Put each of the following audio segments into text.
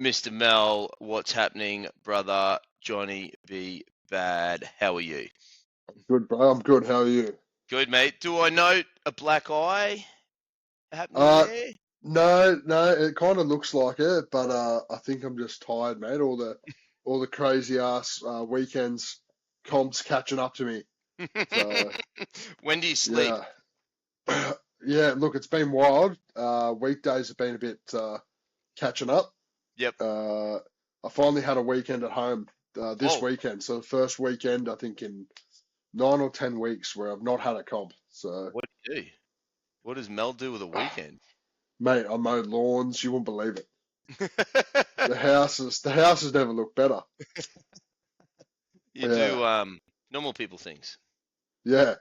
Mr. Mel, what's happening, brother? Johnny B. Bad. How are you? Good, bro. I'm good. How are you? Good, mate. Do I note a black eye happening Uh, there? no, it kind of looks like it, but I think I'm just tired, mate. All the crazy ass weekends comps catching up to me. So When do you sleep? yeah, yeah. Look, it's been wild. Weekdays have been a bit catching up. Yep. I finally had a weekend at home this Whoa. weekend. So the first weekend, I think, in 9 or 10 weeks where I've not had a comp. So, What do you do? What does Mel do with a weekend? mate, I mowed lawns. You wouldn't believe it. The houses never look better. You Yeah, do normal people things. yeah.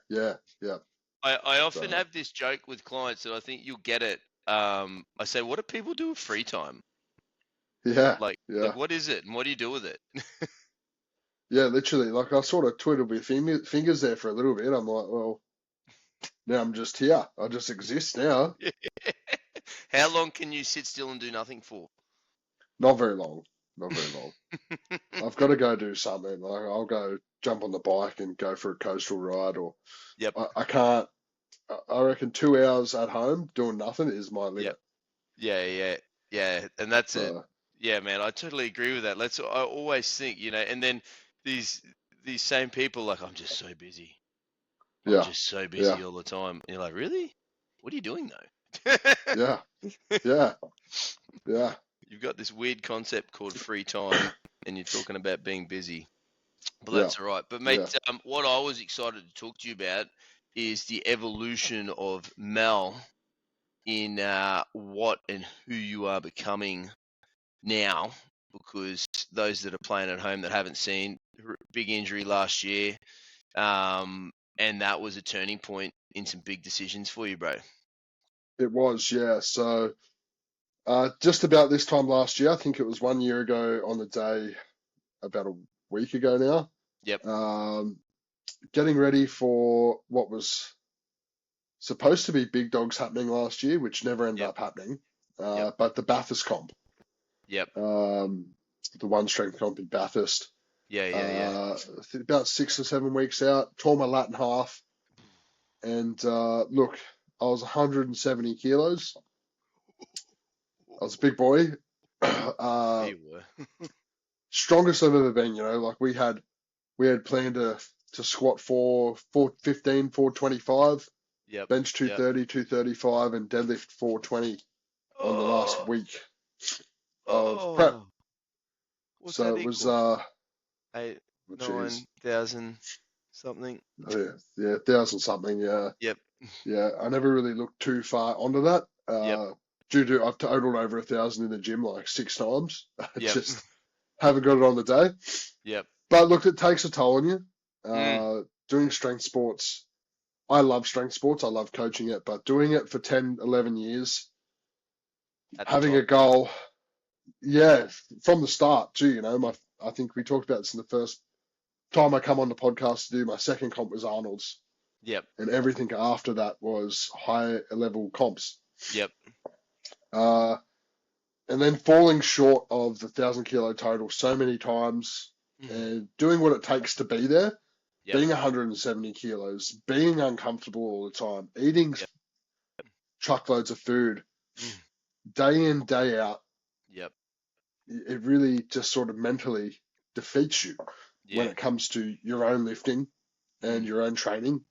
I often So have this joke with clients that I think you'll get it. I say, what do people do with free time? yeah, Like yeah, what is it and what do you do with it? yeah. Literally, like I sort of twiddled my fingers there for a little bit. I'm like, well, now I'm just here. I just exist now. How long can you sit still and do nothing for? Not very long. Not very long. I've got to go do something. Like I'll go jump on the bike and go for a coastal ride, or Yep. I can't. I reckon 2 hours at home doing nothing is my Yep. limit. Yeah. And that's it. So Yeah, man, I totally agree with that. I always think, and then these these same people like, I'm just so busy. I'm yeah, just so yeah, busy all the time. And you're like, really? What are you doing though? yeah, yeah, yeah, You've got this weird concept called free time, and you're talking about being busy. But yeah, that's all right. But mate, yeah. what I was excited to talk to you about is the evolution of Mel in what and who you are becoming now. Because those that are playing at home that haven't seen, big injury last year, and that was a turning point in some big decisions for you, bro. It was, yeah. So just about this time last year, I think it was 1 year ago on the day, about a week ago now, Yep. getting ready for what was supposed to be big dogs happening last year, which never ended Yep. up happening. Yep. But the Bathurst comp, Yep. the one strength comp in Bathurst, Yeah. about 6 or 7 weeks out, tore my lat in half. And look, I was 170 kilos. I was a big boy. You were. Strongest I've ever been, like we had planned to squat 415, 425, Yep. bench Yep. 230, 235, and deadlift 420 on the last Oh. week of prep. Oh. What's So that it was equal? 8, geez, 9,000 something. yeah, 1,000 something, yeah. Yep. Yeah, I never really looked too far onto that. Yep. Due to I've totaled over 1,000 in the gym like 6 times. I Yep. just haven't got it on the day. Yep. But look, it takes a toll on you. Mm. Doing strength sports, I love strength sports. I love coaching it, but doing it for 10, 11 years, At the having top. a goal, yeah, from the start too, I think we talked about this in the first time I come on the podcast to do my second comp was Arnold's, Yep. and everything after that was high level comps. Yep. Uh, and then falling short of the 1,000 kilo total so many times and doing what it takes to be there, Yep. being 170 kilos, being uncomfortable all the time, eating Yep. truckloads of food, day in, day out, Yep. it really just sort of mentally defeats you when Yeah. it comes to your own lifting and Mm. your own training.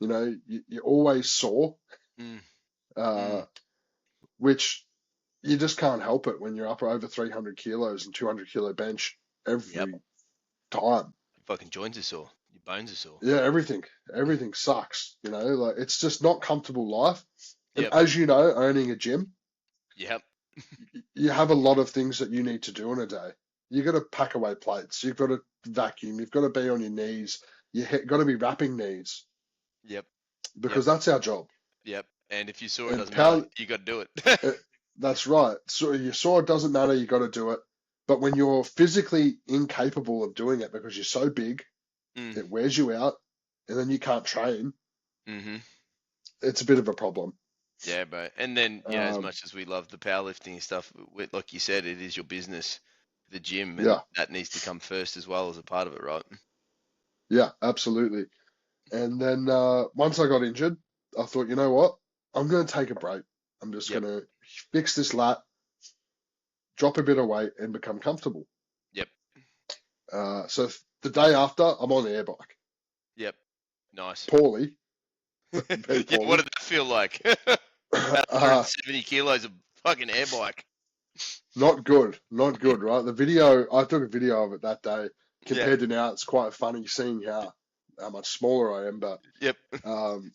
You're always sore, Mm. which you just can't help it when you're up over 300 kilos and 200 kilo bench Yep. every time. Your fucking joints are sore. Your bones are sore. Yeah, everything sucks. Like it's just not comfortable life. And Yep. as you know, owning a gym, Yep. you have a lot of things that you need to do in a day. You've got to pack away plates. You've got to vacuum. You've got to be on your knees. You've got to be wrapping knees Yep. because that's our job. Yep. And if you saw it, And doesn't matter. You got to do it. That's right. So you saw it doesn't matter. You got to do it. But when you're physically incapable of doing it because you're so big, it wears you out, and then you can't train. Mm-hmm. It's a bit of a problem. Yeah, bro. And then, as Um, much as we love the powerlifting and stuff, like you said, it is your business, the gym, and yeah, that needs to come first as well as a part of it, right? yeah, absolutely. And then once I got injured, I thought, you know what? I'm going to take a break. I'm just Yep. going to fix this lat, drop a bit of weight, and become comfortable. Yep. So the day after, I'm on the air bike. Yep. Nice. Poorly, very Yeah, what poorly. did that feel like? uh, 170 kilos of fucking air bike. Not good, not good, right? The video, I took a video of it that day. Yeah. Compared to now, it's quite funny seeing how much smaller I am, but Yep. um,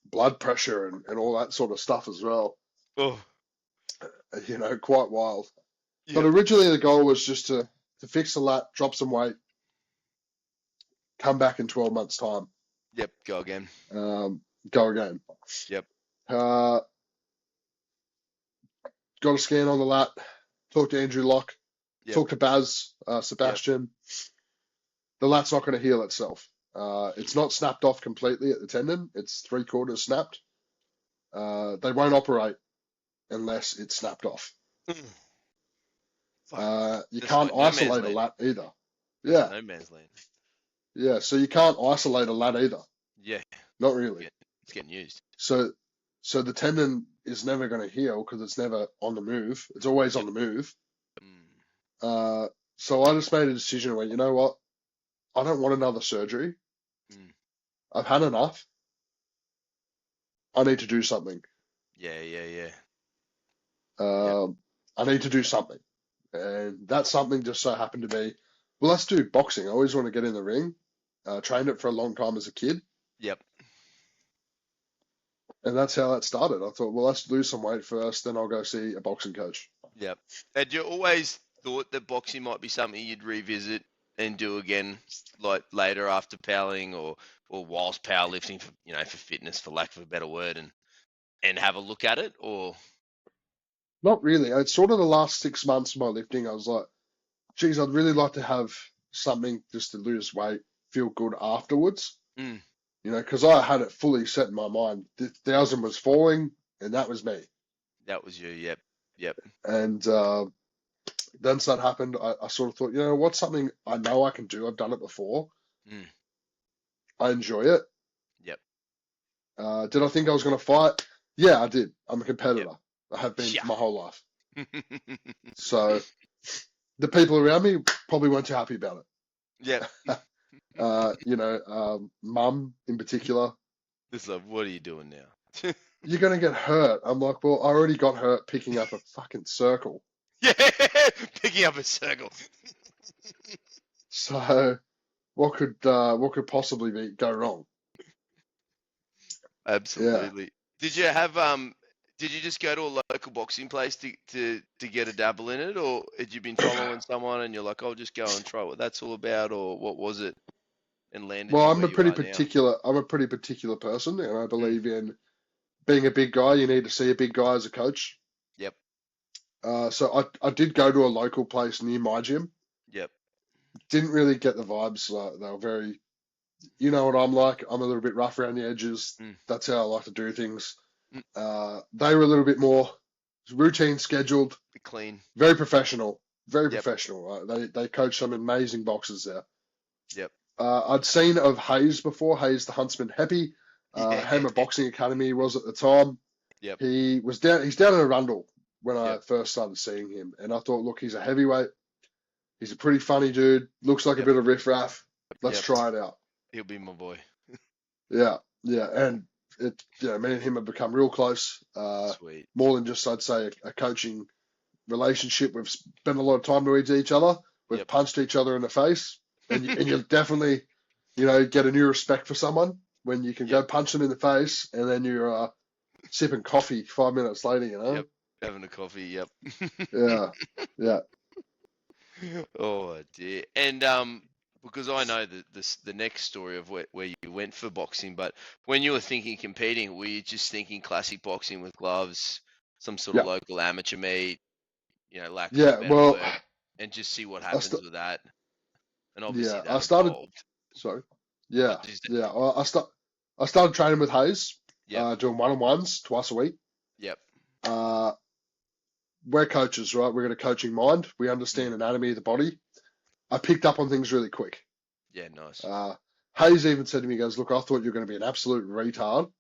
blood pressure and all that sort of stuff as well. Oh. Quite wild. But Yep. originally the goal was just to fix the lat, drop some weight, come back in 12 months' time, Yep. Go again. go again. Yep. Uh, got a scan on the lat, talked to Andrew Locke, Yep. talked to Baz, Sebastian. The lat's not going to heal itself. It's not snapped off completely at the tendon. It's 3/4 snapped. They won't operate unless it's snapped off. You That's can't like no man's isolate a land. lat either. That's Yeah, no man's land. yeah. So you can't isolate a lat either. Yeah. Not really. It's getting used. So the tendon is never going to heal because it's never on the move. It's always on Yep. the move. Mm. So I just made a decision where, you know what? I don't want another surgery. Mm. I've had enough. I need to do something. Yeah. Yeah. Yeah. Yep. I need to do something. And that something just so happened to be, well, let's do boxing. I always want to get in the ring. Trained it for a long time as a kid. Yep. And that's how that started. I thought, well, let's lose some weight first, then I'll go see a boxing coach. Yep. Had you always thought that boxing might be something you'd revisit and do again, like later after powering or whilst powerlifting for for fitness, for lack of a better word, and have a look at it, or Not really. It's sort of the last 6 months of my lifting. I was like, geez, I'd really like to have something just to lose weight, feel good afterwards. mm, Because I had it fully set in my mind. The 1,000 was falling, and that was me. that was you. Yep. Yep. And then that happened. I sort of thought, what's something I know I can do? I've done it before. Mm, I enjoy it. yep. Did I think I was going to fight? Yeah, I did. I'm a Yep. competitor. I have been Yeah. my whole life. So the people around me probably weren't too happy about Yep. it. Mum in particular. It's like, what are you doing now? You're going to get hurt. I'm like, well, I already got hurt picking up a fucking circle. Yeah, picking up a circle. So what could possibly go wrong? Absolutely. Did you have did you just go to a local boxing place to get a dabble in it, or had you been following someone and you're like, I'll just go and try what that's all about, or what was it, and landed Well, you I'm where a you pretty are now? particular person, and I Mm, believe in being a big guy. You need to see a big guy as a coach. yep. So I did go to a local place near my gym. Yep. Didn't really get the vibes. They were very, you know what I'm like. I'm a little bit rough around the edges. Mm, That's how I like to do things. mm, They were a little bit more routine, scheduled, be clean. very professional. Very Yep. professional. They coach some amazing boxers there. Yep. I'd seen of Hayes before. Hayes the Huntsman Happy. Yeah. Hammer Boxing Academy was at the time. Yep. He's down in Arundel when I Yep. first started seeing him, and I thought, look, he's a heavyweight. He's a pretty funny dude. Looks like a Yep. bit of riffraff. Let's Yep. try it out. He'll be my boy. Yeah, yeah, and me and him have become real close. Sweet. More than just, I'd say, a coaching relationship. We've spent a lot of time with each other. We've Yep. punched each other in the face, and you definitely, get a new respect for someone when you can go Yep. punch them in the face, and then you're sipping coffee 5 minutes later. Yep. Having a coffee. Yep. Yeah, yeah, Oh dear. And because I know the next story of where you went for boxing, but when you were thinking competing, were you just thinking classic boxing with gloves, some sort of yeah, local amateur meet, lack of a yeah. better Well, word, and just see what I happens st- with that? And obviously yeah, that I started. evolved. Sorry. I Yeah, just yeah. I started training with Hayes. Yep. doing one-on-ones twice a week. Yep. Uh, we're coaches, right? We've got a coaching mind. We understand anatomy of the body. I picked up on things really quick. Yeah, nice. Hayes even said to me, he goes, look, I thought you were going to be an absolute retard,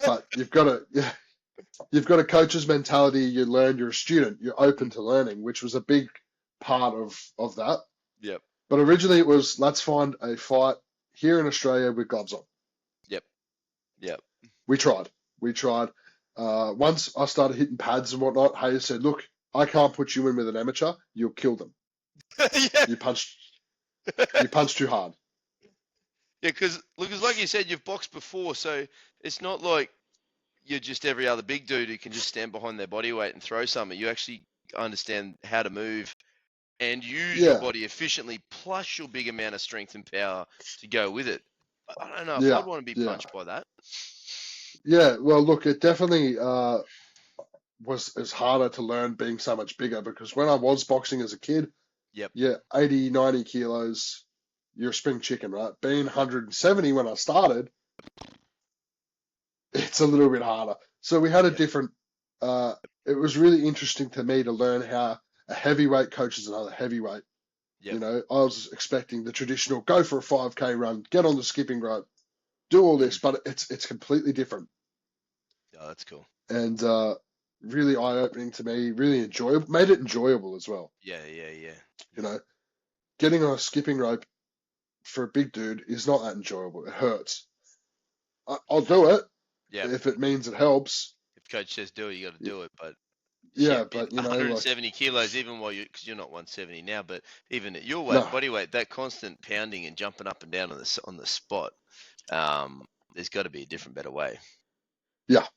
but you've got a coach's mentality. You learn, you're a student, you're open to learning, which was a big part of that. Yep. But originally it was, let's find a fight here in Australia with gloves on. Yep. Yep. We tried. Once I started hitting pads and whatnot, Hayes said, look, I can't put you in with an amateur. You'll kill them. Yeah. You punch too hard. Yeah, because like you said, you've boxed before, so it's not like you're just every other big dude who can just stand behind their body weight and throw something. You actually understand how to move and use your body efficiently, plus your big amount of strength and power to go with it. I don't know if I'd want to be punched by that. Yeah, well, look, it definitely was harder to learn being so much bigger, because when I was boxing as a kid, 80, 90 kilos, you're a spring chicken, right? Being 170 when I started, it's a little bit harder. So we had a different, it was really interesting to me to learn how a heavyweight coaches another heavyweight. Yep. You know, I was expecting the traditional go for a 5K run, get on the skipping rope, do all this, but it's completely different. Oh, that's cool. And really eye-opening to me, really enjoyable, made it enjoyable as well. Yeah. You know, getting on a skipping rope for a big dude is not that enjoyable. It hurts. I'll do it if it means it helps. If coach says do it, you got to do it. But but you know, 170 kilos, even while because you're not 170 now, but even at your body weight, that constant pounding and jumping up and down on the spot, there's got to be a different, better way. Yeah.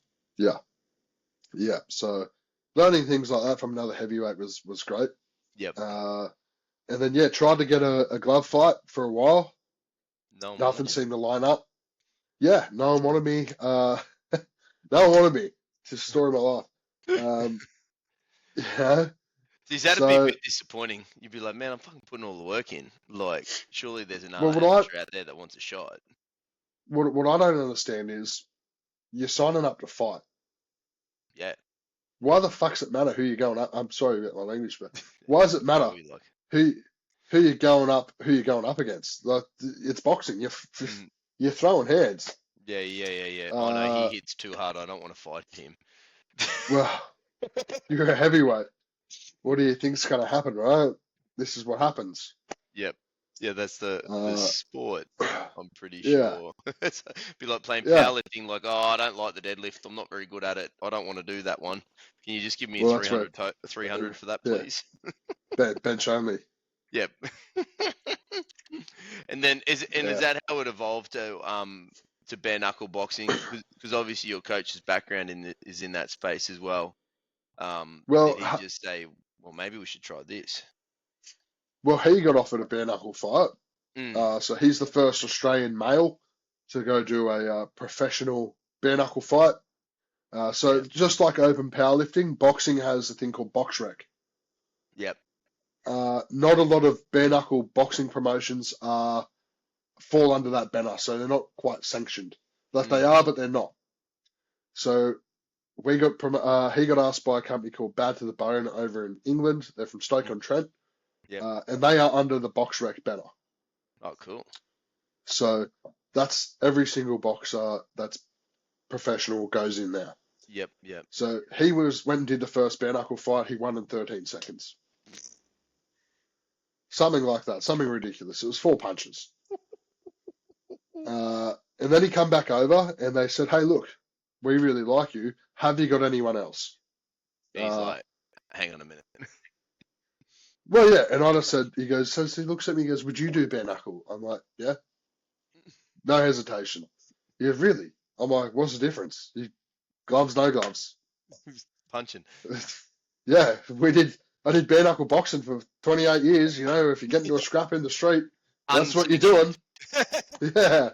So learning things like that from another heavyweight was great. Yep. And then tried to get a glove fight for a while. Nothing seemed to line up. Yeah, no one wanted me. No one wanted me. It's the story of my life. Yeah. Is that a bit disappointing? You'd be like, man, I'm fucking putting all the work in. Like, surely there's another amateur out there that wants a shot. What I don't understand is you're signing up to fight. Yeah. Why the fuck's it matter who you're going up? I'm sorry about my language, but why does it matter who you're going up against? Like, it's boxing. You're throwing hands. Yeah. Oh no, he hits too hard. I don't want to fight him. Well, you're a heavyweight. What do you think's going to happen, right? This is what happens. Yep. Yeah, that's the sport. I'm pretty sure. It's be like playing powerlifting. Like, I don't like the deadlift. I'm not very good at it. I don't want to do that one. Can you just give me a 300 for that, please? Bench only. Yep. And then is that how it evolved to bare knuckle boxing? Because obviously your coach's background is in that space as well. Did he just say, well, maybe we should try this? Well, he got offered a bare knuckle fight. So he's the first Australian male to go do a professional bare knuckle fight. Just like open powerlifting, boxing has a thing called box rec. Yep. Not a lot of bare knuckle boxing promotions fall under that banner, so they're not quite sanctioned. Like they are, but they're not. So he got asked by a company called Bad to the Bone over in England. They're from Stoke-on-Trent. Yeah. And they are under the box rec banner. Oh, cool. So that's every single boxer that's professional goes in there. Yep. So he went and did the first bare knuckle fight. He won in 13 seconds. Something like that. Something ridiculous. It was 4 punches. And then he come back over and they said, hey, look, we really like you. Have you got anyone else? He's like, hang on a minute. Well, yeah, and I just said, he goes, so he looks at me, he goes, would you do bare knuckle? I'm like, yeah. No hesitation. Yeah, really? I'm like, what's the difference? Gloves, no gloves. Punching. Yeah, I did bare knuckle boxing for 28 years, you know, if you get into a scrap in the street, that's what you're doing. Yeah,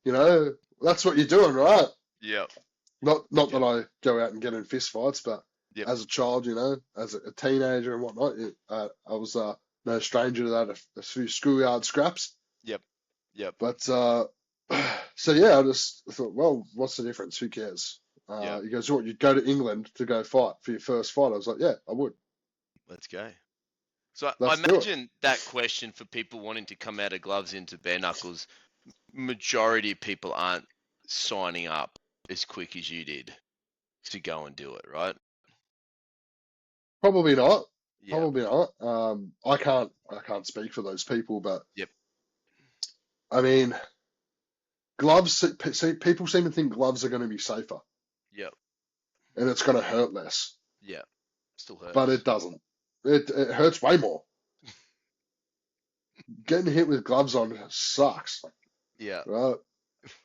you know, that's what you're doing, right? Yeah. Not that I go out and get in fist fights, but as a child, you know, as a teenager and whatnot, I was no stranger to that. A few schoolyard scraps. Yep. But So yeah, I just thought, well, what's the difference? Who cares? Yeah, He goes, what, you'd go to England to go fight for your first fight? I was like, yeah, I would. let's go. So I Let's do it. imagine that question for people wanting to come out of gloves into bare knuckles, majority of people aren't signing up as quick as you did to go and do it, right? Probably not. Yep, Probably not. I can't speak for those people, but yep, I mean, gloves. See, people seem to think gloves are going to be safer yep, and it's going to hurt less, yep. Still but hurts. it doesn't. It hurts way more. Getting hit with gloves on sucks, Yeah, right?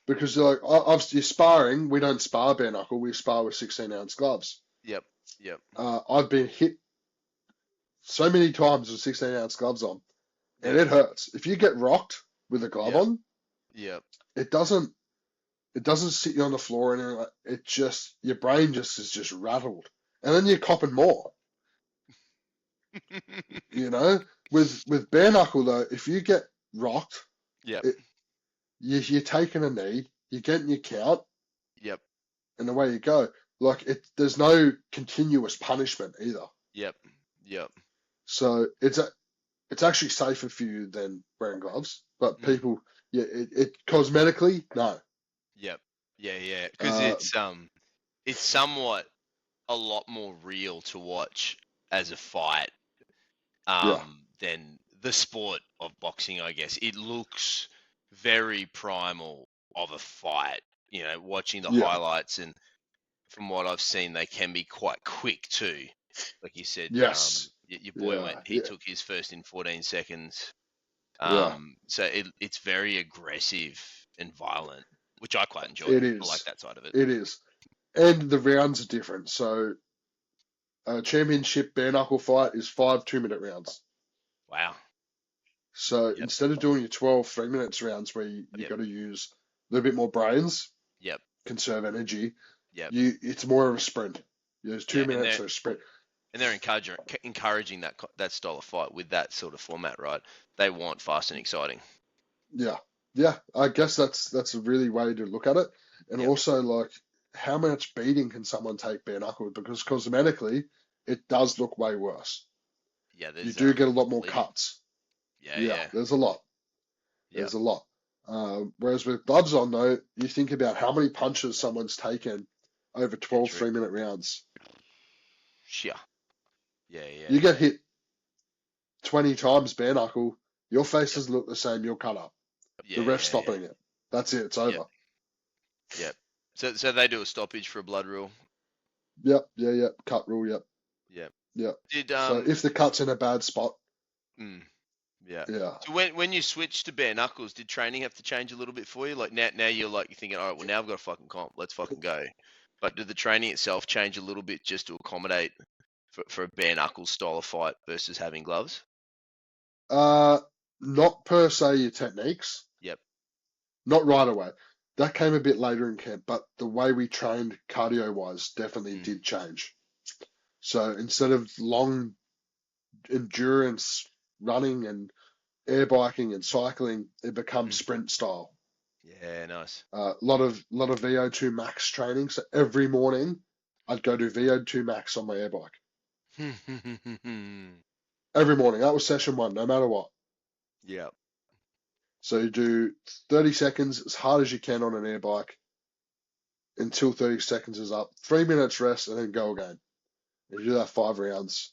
Because you're like, you're sparring. We don't spar bare knuckle. We spar with 16-ounce gloves. yep, yep, I've been hit so many times with 16-ounce gloves on, and yep, it hurts. If you get rocked with a glove yep, on, yep. it doesn't sit you on the floor, and it just your brain just is just rattled, and then you're copping more. You know, with bare knuckle though, if you get rocked, Yep, it, you're taking a knee, you're getting your count, yep, and away you go. Like there's no continuous punishment either. yep, yep. So it's actually safer for you than wearing gloves. But Mm, people, yeah, it cosmetically, no. yep. Yeah, yeah. Because Uh, it's somewhat a lot more real to watch as a fight yeah, than the sport of boxing, I guess. It looks very primal of a fight, watching the yeah, highlights, and from what I've seen, they can be quite quick too. Like you said, yes, your boy yeah, he took his first in 14 seconds. yeah. So it's very aggressive and violent, which I quite enjoy. It I like is, that side of it. it is, and the rounds are different. So a championship bare knuckle fight is 5 2-minute rounds. Wow. So Yep. instead of doing your 12 3 minutes rounds where you Yep. got to use a little bit more brains, Yep. conserve energy, Yep. it's more of a sprint. There's two Yeah, minutes of a sprint. and they're encouraging that style of fight with that sort of format, right? They want fast and exciting. Yeah, yeah. I guess that's a really way to look at it. And Yep. also, like, how much beating can someone take bare knuckle? Because cosmetically, it does look way worse. Yeah, You there's do get a lot more bleeding. cuts. Yeah, Yeah, yeah. there's a lot. Yep. There's a lot. Whereas with gloves on, though, you think about how many punches someone's taken over Yeah, 12 true. 3-minute rounds. Sure. Yeah, yeah, You get yeah. hit 20 times bare knuckle, your faces look the same, you'll cut up. The Yeah, ref's yeah, yeah. stopping it. That's it, it's Yep. over. Yep. So they do a stoppage for a blood rule. Yep, yeah, cut rule, yep, Yep. yep. Did So if the cut's in a bad spot, mm, yeah. yeah. So when you switched to bare knuckles, did training have to change a little bit for you? Like now you're thinking, all right, well now I've got a fucking comp, let's fucking go. But did the training itself change a little bit just to accommodate for a bare knuckles style of fight versus having gloves? Uh, Not per se your techniques, Yep. not right away. That came a bit later in camp, but the way we trained cardio-wise definitely Mm, did change. So instead of long endurance running and air biking and cycling, it becomes mm. sprint style. Yeah, nice. A lot of VO2 max training. So every morning, I'd go do VO2 max on my air bike. Every morning. That was session one, no matter what. Yep. So you do 30 seconds as hard as you can on an air bike until 30 seconds is up. 3 minutes rest and then go again. And you do that 5 rounds.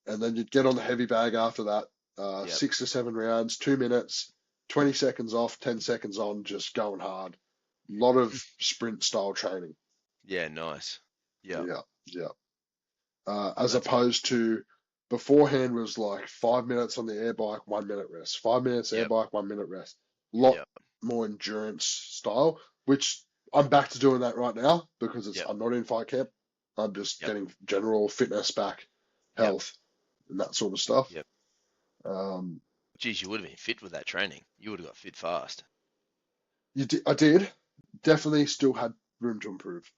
And then you'd get on the heavy bag after that. Yep. 6 to 7 rounds, 2 minutes, 20 seconds off, 10 seconds on, just going hard. A lot of sprint style training. Yeah, nice. Yep. Yeah, yeah. Oh, As that's cool. opposed to beforehand was like 5 minutes on the air bike, 1 minute rest. 5 minutes air Yep. bike, 1 minute rest. Lot Yep. more endurance style, which I'm back to doing that right now because Yep. I'm not in fight camp. I'm just Yep. getting general fitness back, Yep. health, and that sort of stuff. Yep. Um, Geez, you would have been fit with that training. You would have got fit fast. I did definitely still had room to improve,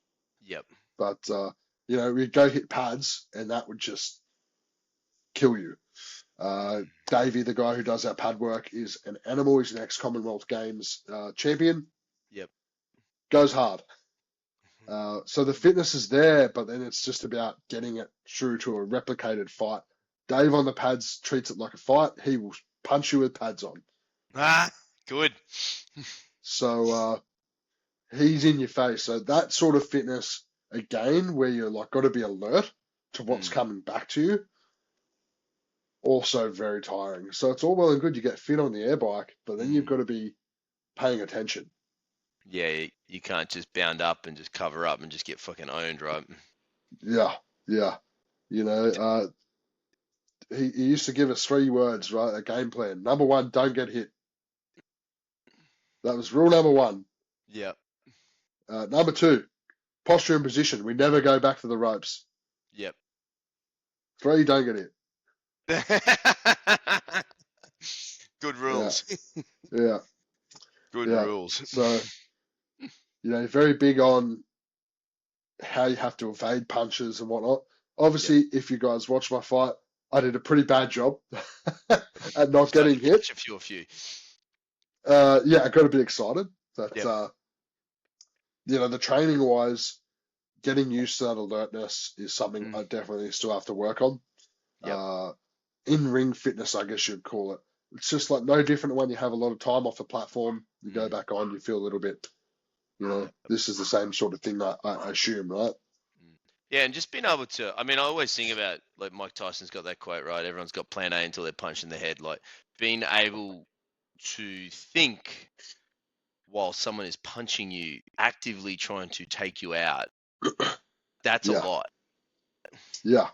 Yep. but we'd go hit pads and that would just kill you. Davey, the guy who does our pad work, is an animal. He's an ex-Commonwealth Games champion. Yep. goes hard. So the fitness is there, but then it's just about getting it through to a replicated fight. Dave on the pads treats it like a fight. He will punch you with pads on. Ah, good. So he's in your face. So that sort of fitness, again, where you're like got to be alert to what's coming back to you, also very tiring. So it's all well and good you get fit on the air bike, but then you've got to be paying attention. Yeah, you can't just bound up and just cover up and just get fucking owned, right? Yeah, yeah. You know, he used to give us 3 words, right? A game plan. Number 1, don't get hit. That was rule number 1. Yep. Number 2, posture and position. We never go back to the ropes. Yep. 3, don't get hit. Good rules. Yeah. Good Yeah. rules. So, very big on how you have to evade punches and whatnot. Obviously, if you guys watch my fight, I did a pretty bad job at not getting hit. A few. Yeah, I got a bit excited. But, Yep. the training wise, getting used to that alertness is something I definitely still have to work on. Yep. In-ring fitness, I guess you'd call it. It's just like no different when you have a lot of time off the platform. You go back on, you feel a little bit, this is the same sort of thing, I assume, right? Yeah, and just being able to, I mean, I always think about, like, Mike Tyson's got that quote, right? Everyone's got plan A until they're punched in the head. Like, being able to think while someone is punching you, actively trying to take you out, that's Yeah. a lot. Yeah.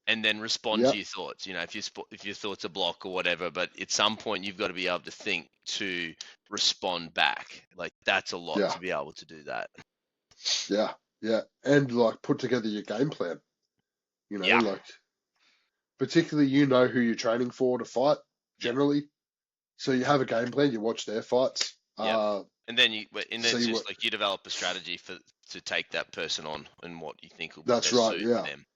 And then respond Yeah. to your thoughts. If your thoughts are blocked or whatever, but at some point you've got to be able to think to respond back. Like, that's a lot to be able to do that. Yeah. And like put together your game plan. Yeah. Like particularly who you're training for to fight generally. So you have a game plan, you watch their fights. Yeah. And then it's just like you develop a strategy to take that person on and what you think will be that's best right, suited for them.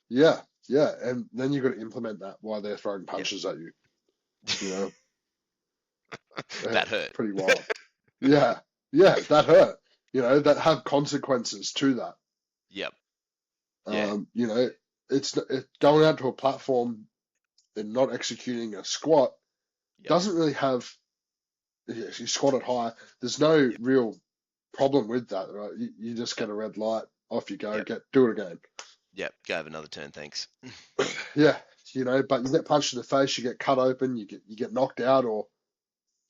Yeah. And then you've got to implement that while they're throwing punches at you. That hurt. Pretty wild. Yeah, that hurt. That have consequences to that. Yep. It's going out to a platform and not executing a squat doesn't really have. Yes, you squat it high. There's no real problem with that, right? You just get a red light, off you go, do it again. Yep, go have another turn, thanks. Yeah, but you get punched in the face, you get cut open, you get knocked out, or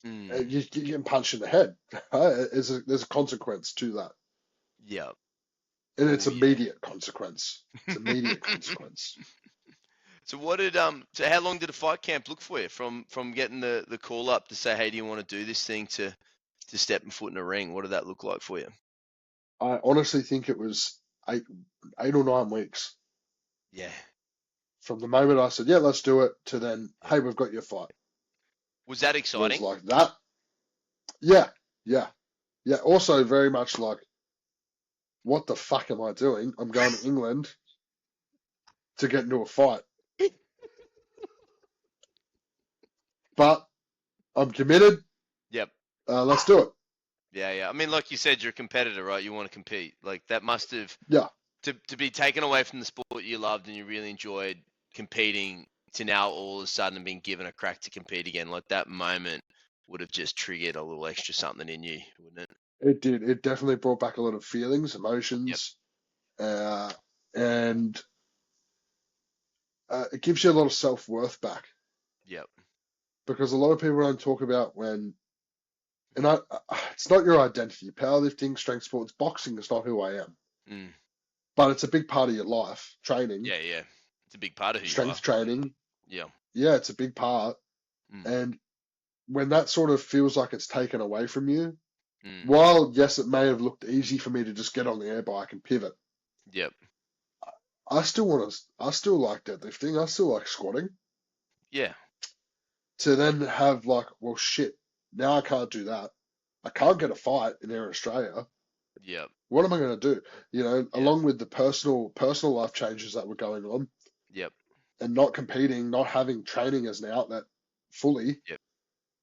you get punched in the head. Right? There's a consequence to that. Yep. And it's immediate consequence. It's immediate consequence. So so how long did a fight camp look for you from getting the call up to say, hey, do you want to do this thing to stepping foot in a ring? What did that look like for you? I honestly think it was 8 or 9 weeks. Yeah. From the moment I said, yeah, let's do it, to then, hey, we've got your fight. Was that exciting? It was like that. Yeah. Also very much like, what the fuck am I doing? I'm going to England to get into a fight. But I'm committed. Yep. Let's do it. Yeah. I mean, like you said, you're a competitor, right? You want to compete. Like, that must have... Yeah. To be taken away from the sport you loved and you really enjoyed competing to now all of a sudden being given a crack to compete again, like, that moment would have just triggered a little extra something in you, wouldn't it? It did. It definitely brought back a lot of feelings, emotions, and it gives you a lot of self-worth back. Yep. Because a lot of people don't talk about it's not your identity. Powerlifting, strength sports, boxing is not who I am. But it's a big part of your life. Training. Yeah. It's a big part of who you are. Strength training. Yeah. Yeah, it's a big part. And when that sort of feels like it's taken away from you, while, yes, it may have looked easy for me to just get on the air bike and pivot. Yep. I still like deadlifting. I still like squatting. Yeah. To then have like, well, shit, now I can't do that. I can't get a fight in Air Australia. Yep. What am I going to do? Along with the personal life changes that were going on. Yep. And not competing, not having training as an outlet fully.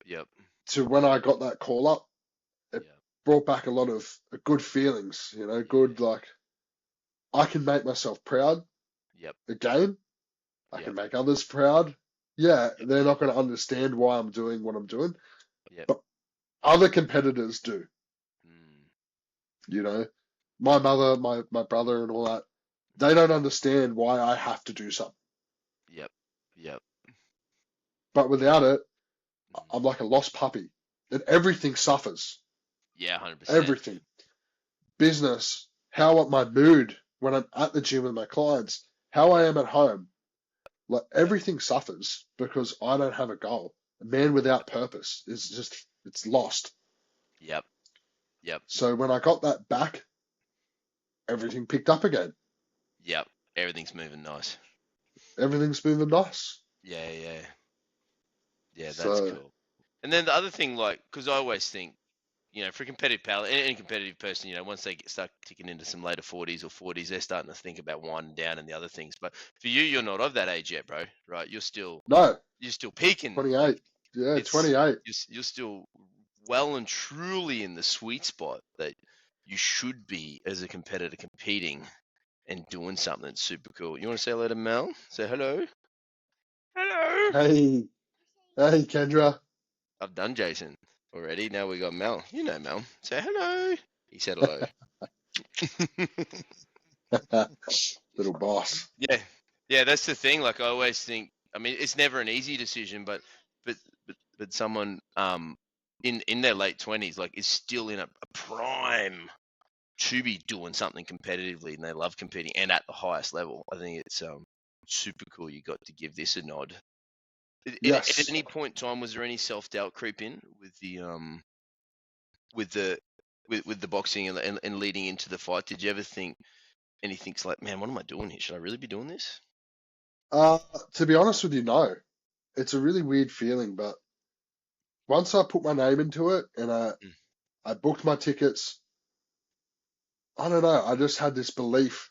Yep. To when I got that call up, brought back a lot of good feelings, good, like, I can make myself proud Yep. again. I Yep. can make others proud. Yeah, Yep. they're not going to understand why I'm doing what I'm doing, Yep. but other competitors do. My mother, my brother, and all that, they don't understand why I have to do something. Yep. Yep. But without it, I'm like a lost puppy, and everything suffers. Yeah, 100%. Everything. Business, my mood when I'm at the gym with my clients, how I am at home. Like, everything suffers because I don't have a goal. A man without purpose is just, it's lost. Yep. Yep. So when I got that back, everything picked up again. Yep. Everything's moving nice. Everything's moving nice. Yeah, yeah. Yeah, that's So, cool. And then the other thing, like, because I always think, for competitive power, any competitive person, once they start kicking into some later 40s or 40s, they're starting to think about winding down and the other things. But for you, you're not of that age yet, bro. Right? You're still no, peaking. 28. Yeah, 28. You're still well and truly in the sweet spot that you should be as a competitor, competing and doing something super cool. You want to say hello to Mel? Say hello. Hello. Hey, Kendra. I've done Jason already. Now we got Mel. You know Mel. Say hello. He said hello. Little boss. Yeah, yeah. That's the thing. Like, I always think. I mean, it's never an easy decision, but someone in their late 20s, like, is still in a prime to be doing something competitively, and they love competing and at the highest level. I think it's super cool. You got to give this a nod. At Yes. any point in time, was there any self-doubt creep in with the with the with the boxing and leading into the fight? Did you ever think anything's like, man, what am I doing here? Should I really be doing this? To be honest with you, no. It's a really weird feeling, but once I put my name into it and I booked my tickets, I don't know, I just had this belief.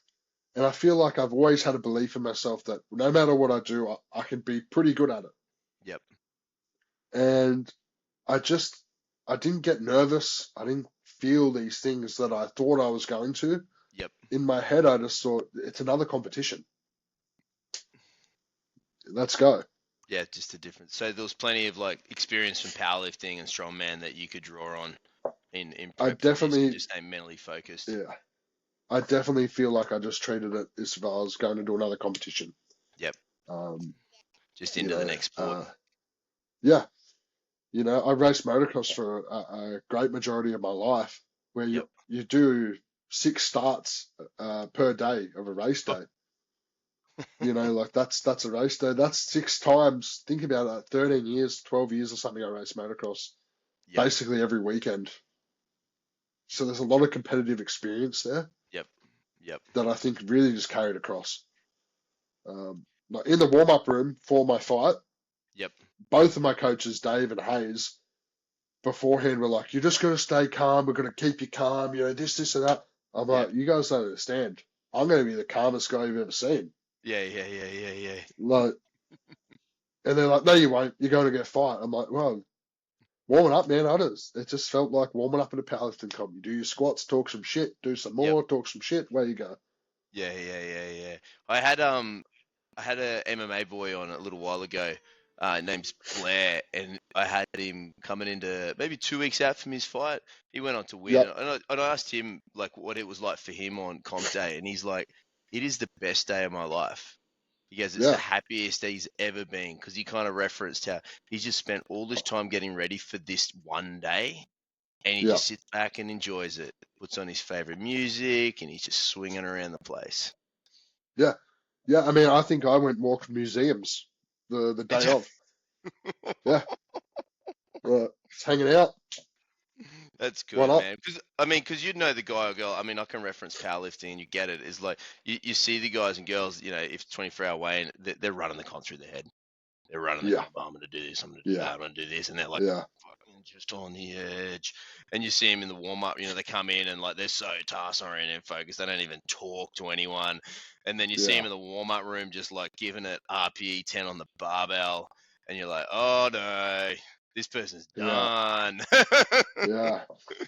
And I feel like I've always had a belief in myself that no matter what I do, I can be pretty good at it. Yep. And I didn't get nervous. I didn't feel these things that I thought I was going to. Yep. In my head, I just thought, it's another competition. Let's go. Yeah, just a different. So there was plenty of like experience from powerlifting and strongman that you could draw on in I prep for this, definitely, just stay mentally focused. yeah, I definitely feel like I just treated it as if I was going to do another competition. Yep. Um, Just you into the know, next sport. Yeah, I raced motocross for a great majority of my life, where Yep. you do 6 starts per day of a race day. Like, that's a race day. That's 6 times. Think about it, 13 years, 12 years or something. I raced motocross Yep. basically every weekend. So there's a lot of competitive experience there. Yep. Yep. That I think really just carried across. Like, in the warm-up room for my fight, Yep. both of my coaches, Dave and Hayes, beforehand were like, you're just going to stay calm. We're going to keep you calm. This and that. I'm like, you guys don't understand. I'm going to be the calmest guy you've ever seen. Yeah. Like, and they're like, no, you won't. You're going to get a fight. I'm like, well, warming up, man. It just felt like warming up at a powerlifting comp. You do your squats, talk some shit, do some more, talk some shit. Where you go? Yeah. I had a MMA boy on a little while ago. Name's Blair, and I had him coming into maybe 2 weeks out from his fight. He went on to win, Yep. and I asked him like what it was like for him on comp day, and he's like, "It is the best day of my life." He goes, "It's the Yeah. happiest he's ever been," because he kind of referenced how he's just spent all this time getting ready for this one day, and he Yeah. just sits back and enjoys it. Puts on his favorite music, and he's just swinging around the place. Yeah. Yeah. I mean, I think I went more to museums the day of. Yeah. Just hanging out. That's Why good, not? man. Because you'd know the guy or girl. I mean, I can reference powerlifting, and you get it. Is like you see the guys and girls. If 24-hour weigh-in, they're running the con through their head. They're running the Yeah. con. Oh, I'm going to do this. I'm going to do that. I'm going to do this, and they're like Yeah. fucking just on the edge. And you see them in the warm up. They come in and like they're so task oriented and focused. They don't even talk to anyone. And then you see them in the warm up room, just like giving it RPE 10 on the barbell, and you're like, oh no. This person's Yeah. done.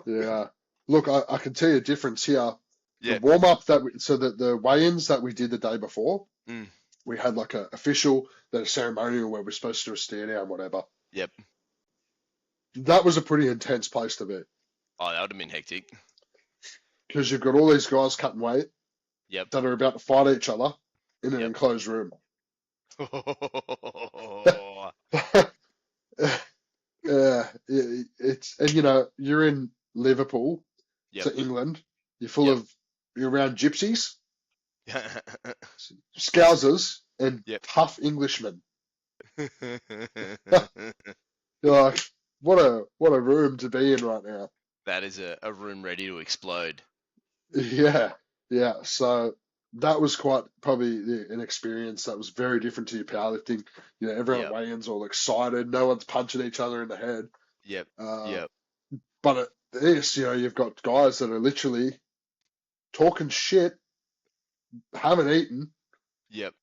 Yeah. Look, I can tell you a difference here. The Yep. warm-up so that the weigh-ins that we did the day before, Mm. we had like a official, then a ceremonial where we're supposed to do a stare down, whatever. Yep. That was a pretty intense place to be. Oh, that would have been hectic. Because you've got all these guys cutting weight Yep. that are about to fight each other in an Yep. enclosed room. Yeah, and you're in Liverpool, Yep. to England. You're around gypsies, Yep. Scousers, and Yep. tough Englishmen. You're like, what a room to be in right now. That is a room ready to explode. Yeah. So that was quite probably an experience that was very different to your powerlifting. Everyone Yep. weigh-ins all excited. No one's punching each other in the head. Yep. But at this, you've got guys that are literally talking shit, haven't eaten, Yep.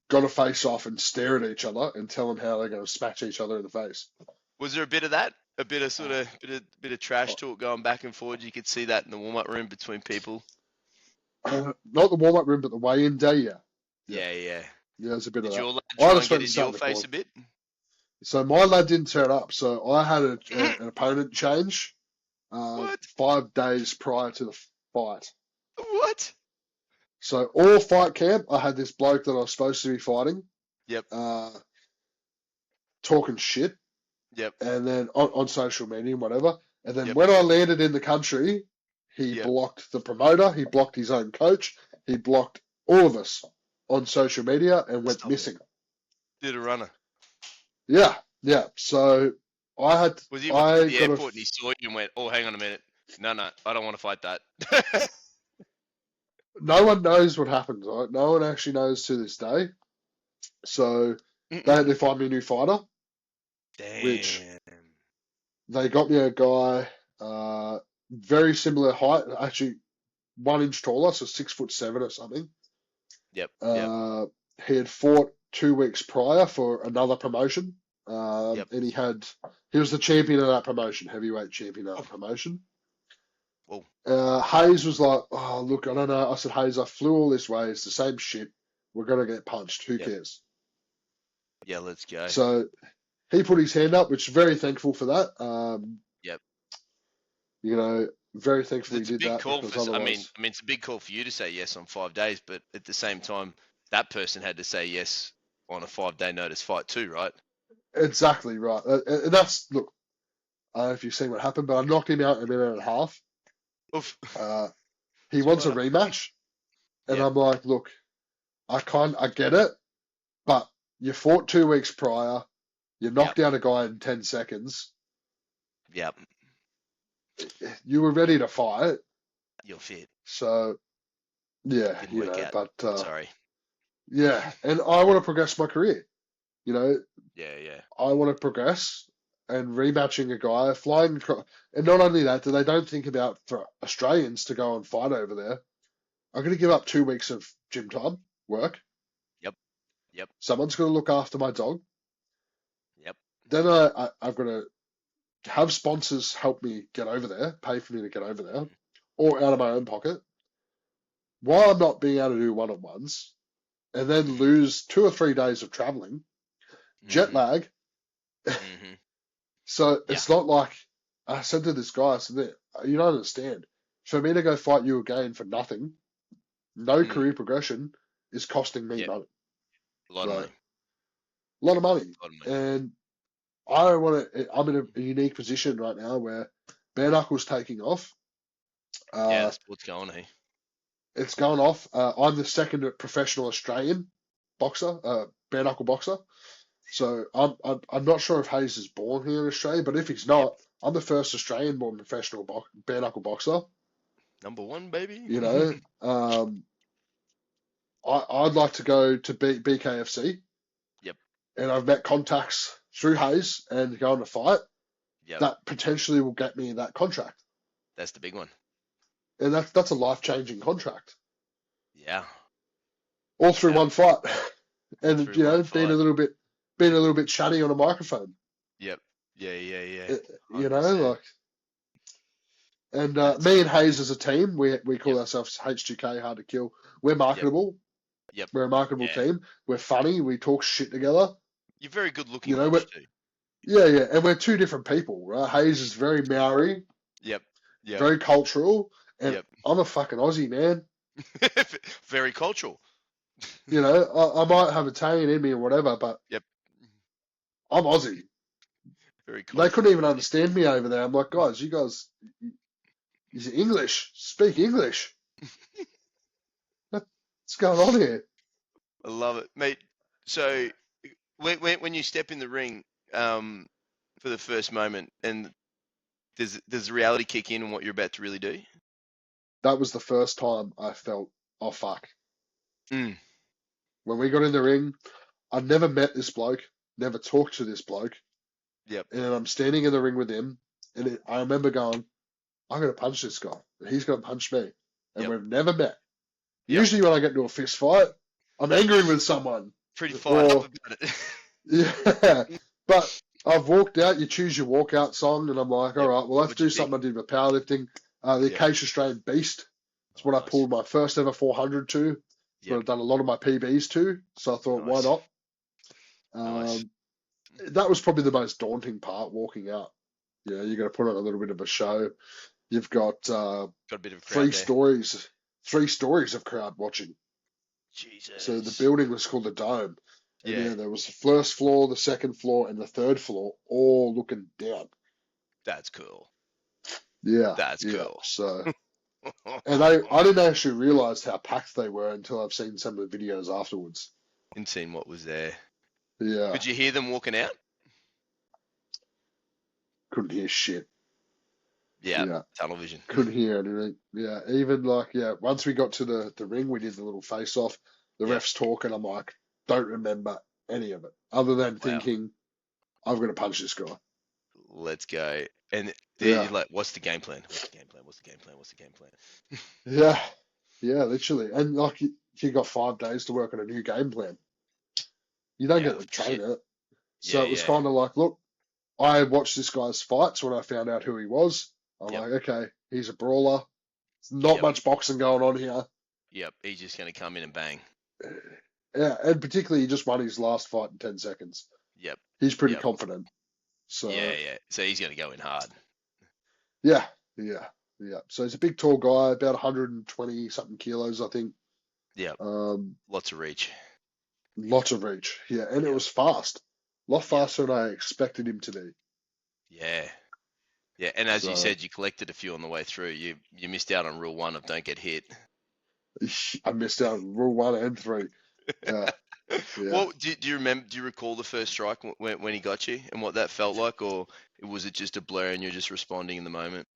got to face off and stare at each other and tell them how they're going to smash each other in the face. Was there a bit of that? A bit of sort of bit of trash talk going back and forward. You could see that in the warm-up room between people. Not the warm-up room, but the weigh-in day, yeah. Yeah. There's a bit of Did that. your lad try and get in in your face a bit? So my lad didn't turn up. So I had an opponent change What? 5 days prior to the fight. What? So all fight camp, I had this bloke that I was supposed to be fighting. Yep. Talking shit. Yep. And then on social media and whatever. And then when I landed in the country, he blocked the promoter. He blocked his own coach. He blocked all of us on social media and went missing. Did a runner. Yeah. So I had. Was he at the airport and he saw you and went, "Oh, hang on a minute. No, I don't want to fight that." No one knows what happened, right? No one actually knows to this day. So they had to find me a new fighter. Damn. Which they got me a guy, very similar height, actually 1 inch taller, so 6'7" or something. Yep. He had fought 2 weeks prior for another promotion. And he was the champion of that promotion, heavyweight champion of that promotion. Whoa. Hayes was like, "Oh, look, I don't know." I said, "Hayes, I flew all this way. It's the same shit. We're going to get punched. Who cares?" Yeah, let's go. So he put his hand up, which very thankful for that. Very thankful he did that. I mean, it's a big call for you to say yes on 5 days, but at the same time, that person had to say yes on a 5-day notice fight too, right? Exactly right. And that's, look, I don't know if you've seen what happened, but I knocked him out in a minute and a half. Oof. He wants a rematch, and I'm like, look, I get it, but you fought 2 weeks prior. You knocked down a guy in 10 seconds. Yep. You were ready to fight. You're fit. So, yeah, Didn't work out. But sorry. Yeah, and I want to progress my career. Yeah. I want to progress, and rematching a guy, flying, and not only that, they don't think about for Australians to go and fight over there. I'm going to give up 2 weeks of gym time, work. Yep. Someone's going to look after my dog. Yep. Then I've got to have sponsors help me get over there, pay for me to get over there, or out of my own pocket, while I'm not being able to do one-on-ones, and then lose 2 or 3 days of traveling, jet lag. So it's not like, I said to this guy, I said, "You don't understand. For me to go fight you again for nothing, no career progression, is costing me money. A lot of money. A lot of money. And I'm in a unique position right now where Bare-Knuckle's taking off. That's what's going on. It's going off. I'm the second professional Australian boxer, Bare-Knuckle boxer. So I'm not sure if Hayes is born here in Australia, but if he's not, I'm the first Australian-born professional Bare-Knuckle boxer. Number 1, baby. I'd like to go to BKFC. Yep. And I've met contacts through Hayes and go on a fight. Yep. That potentially will get me that contract. That's the big one. And that's a life-changing contract. Yeah. All through one fight. And being a little bit chatty on a microphone. Yep. Yeah. You know, 100%. like, and That's me and cool. Hayes as a team, we call Yep. ourselves H2K, Hard to Kill. We're Yep. marketable. Yep. We're a marketable Yeah. team. We're funny. We talk shit together. You're a very good looking You know, bunch too. yeah, and we're two different people, right? Hayes is very Maori, Yep. Yep. very cultural, and Yep. I'm a fucking Aussie, man. Very cultural. You know, I might have Italian in me or whatever, but Yep. I'm Aussie. Very They couldn't cultural even Aussie. understand me over there. I'm like, guys, you guys, is it English? Speak English. What's going on here? I love it, mate. So when you step in the ring for the first moment, and does reality kick in on what you're about to really do? That was the first time I felt, oh fuck. Mm. When we got in the ring, I'd never met this bloke, never talked to this bloke, Yep. and I'm standing in the ring with him, and I remember going, I'm gonna punch this guy, and he's gonna punch me, and Yep. we've never met. Yep. Usually when I get into a fist fight, I'm angry with someone. Pretty fired up about it. Yeah, but I've walked out. You choose your walkout song, and I'm like, all Yep. right, well, let's What'd you do pick? something I did with powerlifting. The Yep. Acacia Strain Beast. It's Oh, what I nice. pulled my first ever 400 to. It's what Yep. I've done a lot of my PBs to. So I thought, why Nice. not? Nice. That was probably the most daunting part, walking out. You know, you got to put on a little bit of a show. You've got Got a bit of a crowd there. three stories of crowd watching. Jesus. So the building was called the Dome. And Yeah. there was the first floor, the second floor, and the third floor, all looking down. That's cool. Yeah, That's yeah. cool. So, and I didn't actually realize how packed they were until I've seen some of the videos afterwards. And seen what was there. Yeah, Could you hear them walking out? couldn't hear shit. Yeah, Tunnel vision. couldn't hear anything. Yeah, even once we got to the ring, we did the little face off. The Yep. ref's talking. I'm like, don't remember any of it other than Wow. thinking, I'm gonna punch this guy. Let's go. And Yeah. you're like, what's the game plan? What's the game plan? What's the game plan? What's the game plan? Yeah, literally. And like you got 5 days to work on a new game plan. You don't Yeah, get to train shit. it. So Yeah, it was yeah. kind of like, look, I watched this guy's fights when I found out who he was. I'm Yep. like, okay, he's a brawler. There's not Yep. much boxing going on here. Yep. He's just going to come in and bang. Yeah, and particularly he just won his last fight in 10 seconds. Yep. He's pretty Yep. confident. So Yeah. So he's going to go in hard. yeah. So he's a big, tall guy, about 120 something kilos, I think. Yep. Lots of reach. Lots of reach. Yeah, and it Yep. was fast. A lot faster than I expected him to be. Yeah. Yeah. And as you So- said, you collected a few on the way through. You missed out on rule 1 of don't get hit. I missed out on rule 1 and 3. Yeah. Well, do you remember? Do you recall the first strike when he got you and what that felt like, or was it just a blur and you're just responding in the moment?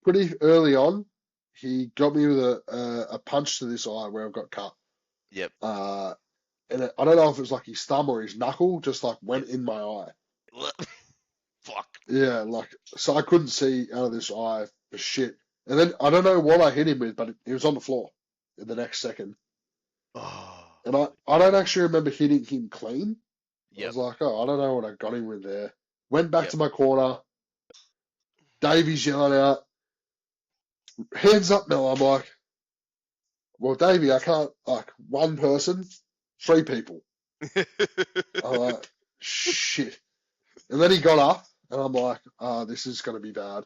Pretty early on, he got me with a punch to this eye where I've got cut. Yep. And I don't know if it was like his thumb or his knuckle just like went in my eye. Fuck. Yeah, so I couldn't see out of this eye for shit. And then I don't know what I hit him with, but he was on the floor in the next second. Oh. And I don't actually remember hitting him clean. Yep. I was like, oh, I don't know what I got him with there. Went back Yep. to my corner. Davey's yelling out, hands up, Mel. I'm like, well, Davey, I can't, like, one person, 3 people. I'm like, shit. And then he got up, and I'm like, this is going to be bad.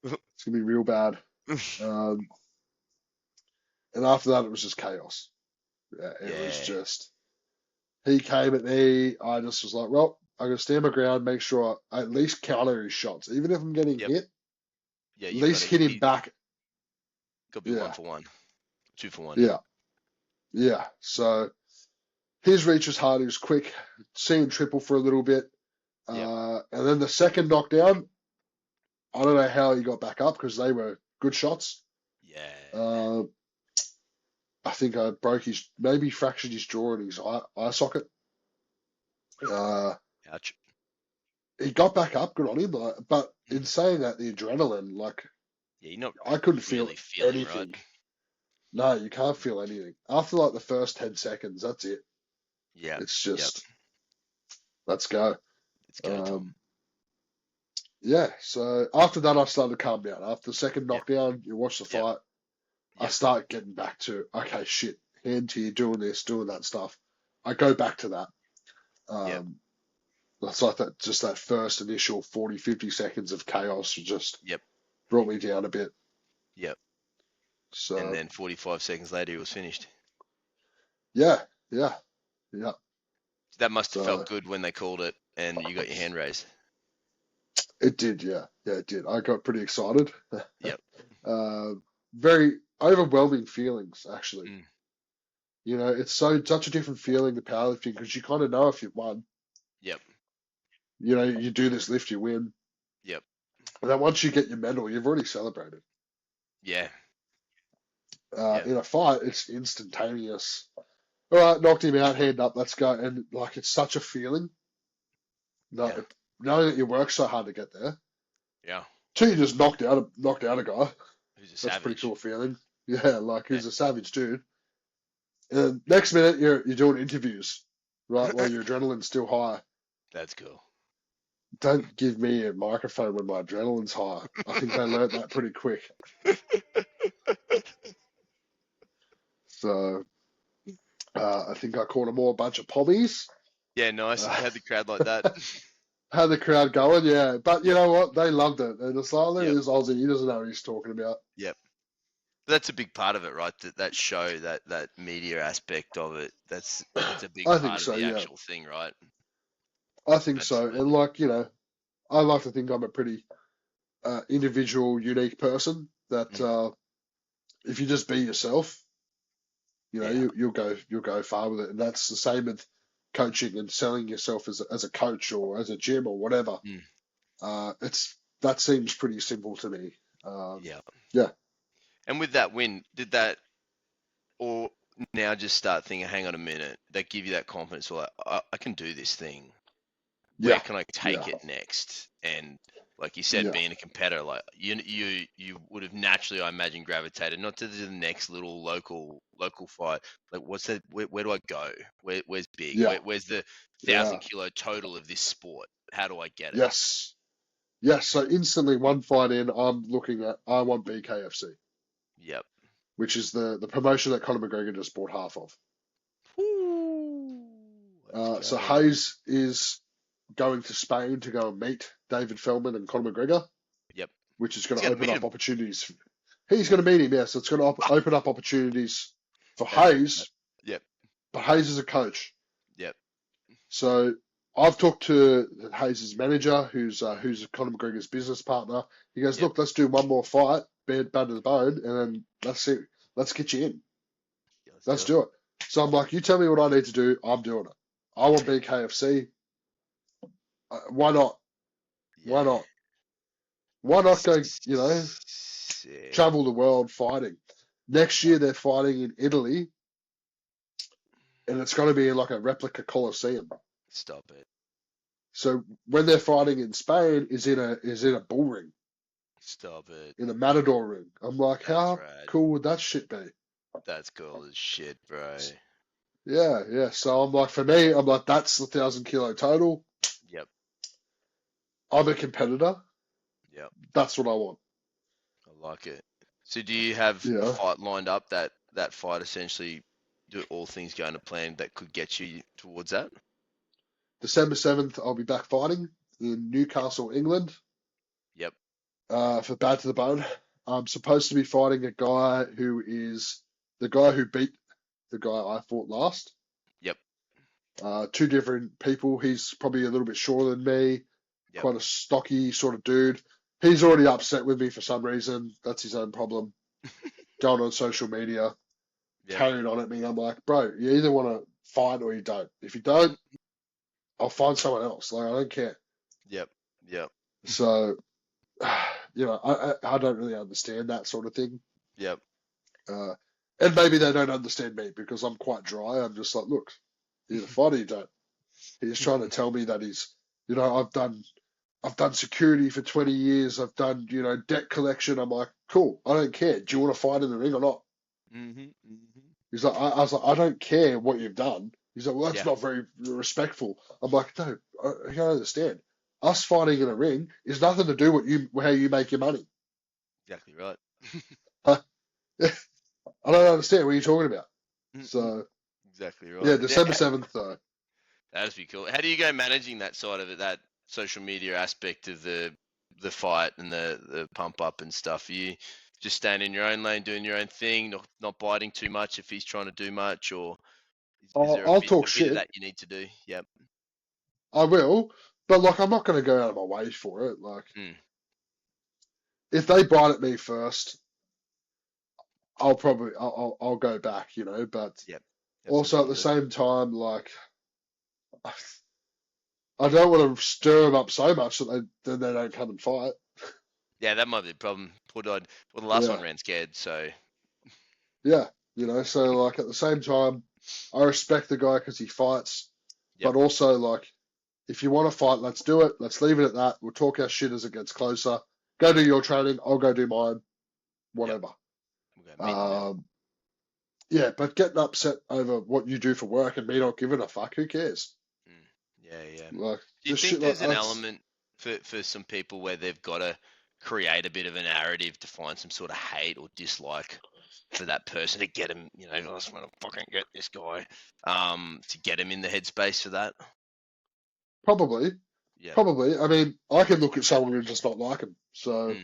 It's going to be real bad. And after that, it was just chaos. Yeah, it was just, he came at me. I just was like, well, I'm going to stand my ground, make sure I at least counter his shots. Even if I'm getting Yep. hit, Yeah, at least hit him back. Got to be 1 for 1, 2 for 1. Yeah. So his reach was hard. He was quick. Seeing triple for a little bit. And then the second knockdown, I don't know how he got back up because they were good shots. Yeah. I think I maybe fractured his jaw and his eye socket. Ouch. He got back up, good on him. But in saying that, the adrenaline, Yeah, you're not I couldn't really feel feeling anything. right. No, you can't feel anything. After the first 10 seconds, that's it. Yeah. It's just, let's go. It's go time. yeah, so after that, I started to calm down. After the second Yep. knockdown, you watch the Yep. fight, I Yep. start getting back to, okay, shit, hand to you, doing this, doing that stuff. I go back to that. Yep. That's like that, just that first initial 40, 50 seconds of chaos just Yep. brought me down a bit. Yep. And So, then 45 seconds later, he was finished. yeah, yeah, yeah. That must have So felt good when they called it and you got your hand raised. it did, yeah. Yeah, it did. I got pretty excited. Yep. Very overwhelming feelings, actually. Mm. You know, it's such a different feeling to powerlifting because you kind of know if you've won. Yep. You know, you do this lift, you win. Yep. And then once you get your medal, you've already celebrated. Yeah. Yeah. In a fight, it's instantaneous. All right, knocked him out, hand up, let's go. And like, it's such a feeling. No, Yeah. knowing that you worked so hard to get there. Yeah. Two, you just knocked out a guy. Who's a That's a savage. pretty cool feeling. Yeah, like Yeah. he's a savage dude. And next minute, you're doing interviews, right? While your adrenaline's still high. That's cool. Don't give me a microphone when my adrenaline's high. I think they learnt that pretty quick. So I think I called them all a bunch of pommies. Yeah, nice. Had the crowd like that. Had the crowd going, yeah. But you know what? They loved it. And it's like, look at Yep. this Aussie. He doesn't know what he's talking about. Yep. That's a big part of it, right? That show, that media aspect of it. That's a big I part think of so, the yeah. actual thing, right? I think so. Absolutely. And like, you know, I like to think I'm a pretty individual, unique person that if you just be yourself, you know, Yeah. you'll go far with it. And that's the same with coaching and selling yourself as a coach or as a gym or whatever. Mm. That seems pretty simple to me. Yeah. Yeah. And with that win, did that or now just start thinking, hang on a minute, that give you that confidence, or like, I can do this thing. Where Yeah. can I take it next? And like you said, Yeah. being a competitor, like you would have naturally, I imagine, gravitated not to the next little local fight. Like, what's that? Where do I go? Where's big? Yeah. Where's the Yeah. 1,000-kilo total of this sport? How do I get it? Yes. Yes. So instantly, one fight in, I'm looking at, I want BKFC, Yep. which is the promotion that Conor McGregor just bought half of. Woo. Let's So go. Hayes is going to Spain to go and meet David Feldman and Conor McGregor. Yep. Which is going He's to gonna open meet up him. opportunities. He's going to meet him, yes. So it's going to open up opportunities for Hayes. Yep. But Hayes is a coach. Yep. So I've talked to Hayes' manager, who's Conor McGregor's business partner. He goes, Yep. look, let's do one more fight, bad to the bone, and then let's get you in. Yeah, Let's do it. So I'm like, you tell me what I need to do, I'm doing it. I want BKFC. Why not? Yeah. Why not? Why not go, you know, travel the world fighting? Next year they're fighting in Italy, and it's going to be in like a replica Colosseum. Stop it. So when they're fighting in Spain, is in a bull ring. Stop it. In a matador ring. I'm like, how cool would that shit be? That's cool as shit, bro. Yeah, yeah. So I'm like, for me, I'm like, that's the 1,000-kilo total. Yep. I'm a competitor. Yep. That's what I want. I like it. So do you have a fight lined up that fight essentially, do all things going to plan, that could get you towards that? December 7th, I'll be back fighting in Newcastle, England. Yep. For Bad to the Bone. I'm supposed to be fighting a guy who is the guy who beat the guy I fought last. Yep. Two different people. He's probably a little bit shorter than me. Yep. Quite a stocky sort of dude. He's already upset with me for some reason. That's his own problem. Going on social media, carrying on at me. I'm like, bro, you either want to fight or you don't. If you don't, I'll find someone else. Like, I don't care. Yep. Yep. So, you know, I don't really understand that sort of thing. Yep. And maybe they don't understand me because I'm quite dry. I'm just like, look, you either fight or you don't. He's trying to tell me that he's, you know, I've done security for 20 years. I've done, you know, debt collection. I'm like, cool. I don't care. Do you want to fight in the ring or not? Mm-hmm. Mm-hmm. He's like, I was like, I don't care what you've done. He's like, well, that's not very respectful. I'm like, no, you don't understand. us fighting in a ring is nothing to do with how you make your money. Exactly right. I don't understand what you're talking about. So exactly right. yeah, December 7th though. That'd be cool. How do you go managing that side of it, that social media aspect of the fight and the pump up and stuff? Are you just staying in your own lane, doing your own thing, not biting too much if he's trying to do much, or is there I'll talk a bit of shit. that you need to do? Yep. I will, but like I'm not going to go out of my way for it. Like if they bite at me first, I'll probably I'll go back, But Yep. also at the same time, like I don't want to stir them up so much that they don't come and fight. Yeah, that might be the problem. Poor Dodd. Well, the last one ran scared, so. Yeah, so like at the same time, I respect the guy because he fights, but also like if you want to fight, let's do it. Let's leave it at that. We'll talk our shit as it gets closer. Go do your training. I'll go do mine. Whatever. Yeah, but getting upset over what you do for work and me not giving a fuck, who cares? Yeah. Like, do you think there's an element for some people where they've got to create a bit of a narrative to find some sort of hate or dislike for that person to get him, I just want to fucking get this guy, to get him in the headspace for that? Probably. Yeah. Probably. I mean, I can look at someone and just not like him. So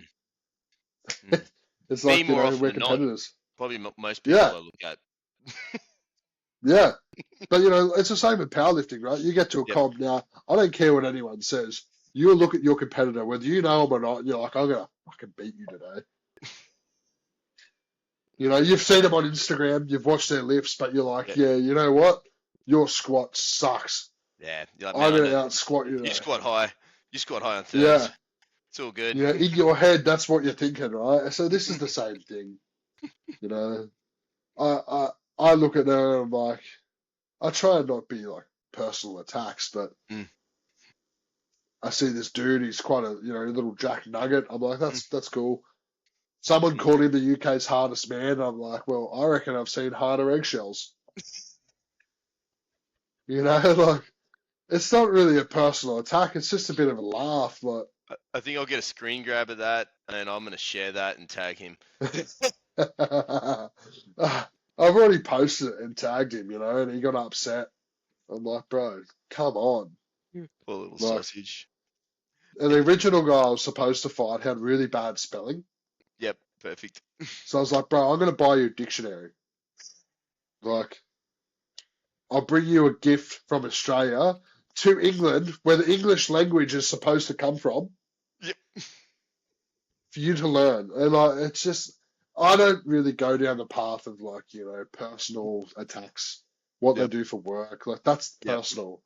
it's like, we're competitors. Probably most people I look at. Yeah. But, it's the same with powerlifting, right? You get to a comp now. I don't care what anyone says. You look at your competitor, whether you know them or not, and you're like, I'm going to fucking beat you today. You've seen them on Instagram, you've watched their lifts, but you're like, yeah, you know what? Your squat sucks. Yeah. Like, I'm going to out squat you. You squat high. You squat high on thirds. Yeah. It's all good. Yeah, in your head, that's what you're thinking, right? So this is the same thing. I look at her and I'm like, I try and not be like personal attacks, but I see this dude, he's quite a little jack nugget. I'm like, that's cool. Someone called him the UK's hardest man. I'm like, well, I reckon I've seen harder eggshells. Like it's not really a personal attack. It's just a bit of a laugh. But I think I'll get a screen grab of that, and I'm going to share that and tag him. I've already posted it and tagged him, and he got upset. I'm like, bro, come on. Poor little sausage. And the original guy I was supposed to fight had really bad spelling. Yep, perfect. So I was like, bro, I'm going to buy you a dictionary. Like, I'll bring you a gift from Australia to England, where the English language is supposed to come from. Yep. For you to learn. And like, it's just, I don't really go down the path of like, personal attacks, what they do for work. Like, that's personal.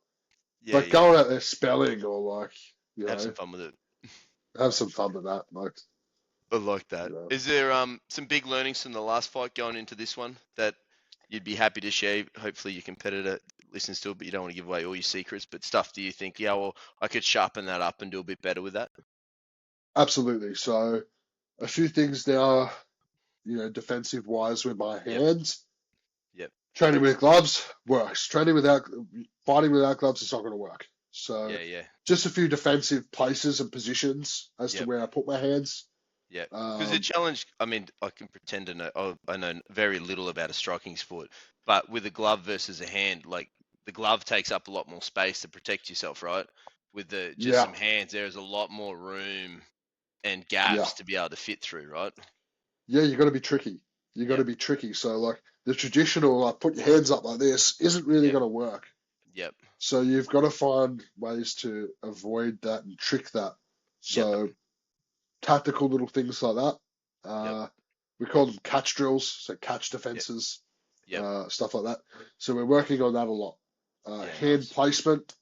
Yeah, but going out there spelling or like, have some fun with it. Have some fun with that, mate. I like that. Is there some big learnings from the last fight going into this one that you'd be happy to share? Hopefully your competitor listens to it, but you don't want to give away all your secrets. But stuff, do you think, I could sharpen that up and do a bit better with that? Absolutely. So a few things now, defensive wise with my hands. Yep. Training with gloves works. Fighting without gloves is not going to work. So just a few defensive places and positions as to where I put my hands. Yeah, because the challenge, I mean, I can pretend to know, I know very little about a striking sport, but with a glove versus a hand, like the glove takes up a lot more space to protect yourself, right? With some hands, there is a lot more room and gaps to be able to fit through, right? Yeah, you got to be tricky. You got to be tricky. So like the traditional, like put your hands up like this, isn't really going to work. Yep. So you've got to find ways to avoid that and trick that. So tactical little things like that. We call them catch drills, so catch defenses, stuff like that. So we're working on that a lot. Hand placement,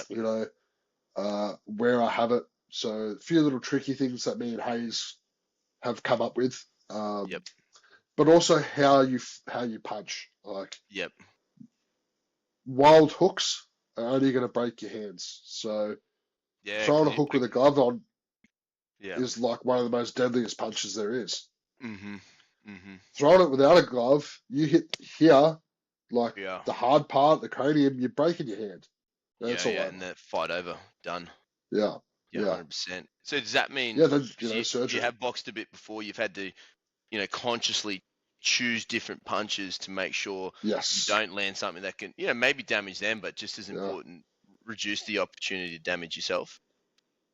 where I have it. So a few little tricky things that me and Hayes have come up with. But also how you punch. Like wild hooks are only going to break your hands. So throwing a hook with a glove on is like one of the most deadliest punches there is. Throwing it without a glove, you hit here, like the hard part, the cranium, you're breaking your hand. That's all. And that fight over, done. Yeah, Yeah, yeah, 100%. So does that mean yeah. Then you surgery. have boxed a bit before? You've had to, consciously choose different punches to make sure you Yes, don't land something that can, maybe damage them, but just as yeah, important, reduce the opportunity to damage yourself.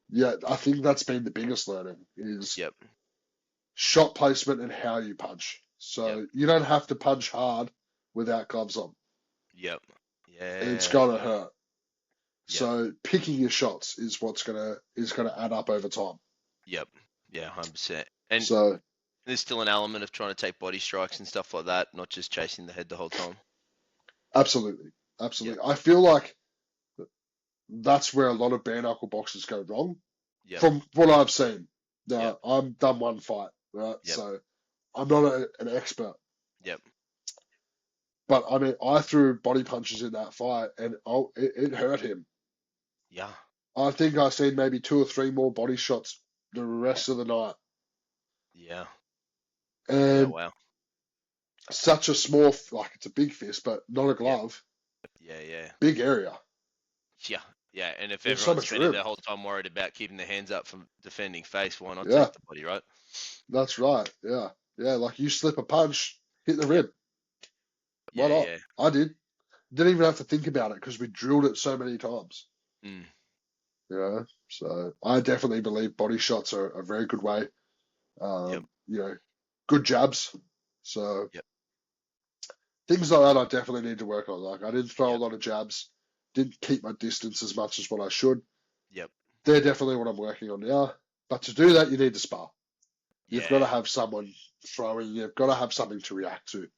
yeah. I think that's been the biggest learning is Yep. shot placement and how you punch. Yep. So you don't have to punch hard without gloves on, Yep. and it's Yeah. gonna hurt. Yep. So picking your shots is what's gonna add up over time. Yep. Yeah, 100%. And So there's still an element of trying to take body strikes and stuff like that, not just chasing the head the whole time. absolutely, Yep. absolutely. I feel like that's where a lot of bare knuckle boxers go wrong, Yep. from what I've seen. Yep. Now I've done one fight, right? Yep. So I'm not an expert, Yep. but I mean I threw body punches in that fight, and it hurt him. Yeah. I think I seen maybe 2 or 3 more body shots the rest of the night, Yeah. Yeah. and Wow. such a small, like it's a big fist, but not a Yep. glove, Yeah. Yeah. big area. Yeah. Yeah. And if There's so everyone's much spending room. their whole time worried about keeping their hands up from defending face, why not Yeah, take the body, right? that's right. Yeah, yeah. Like you slip a punch, hit the Yep. rib. Why Yeah. not? Yeah. I did. Didn't even have to think about it because we drilled it so many times. Mm. So I definitely believe body shots are a very good way. Yep. Good jabs. So Yep. things like that I definitely need to work on. Like I didn't throw a Yep. lot of jabs, didn't keep my distance as much as what I should. Yep. They're definitely what I'm working on now. But to do that, you need to spar. You've got to Yeah. have someone throwing. You've got to have something to react to.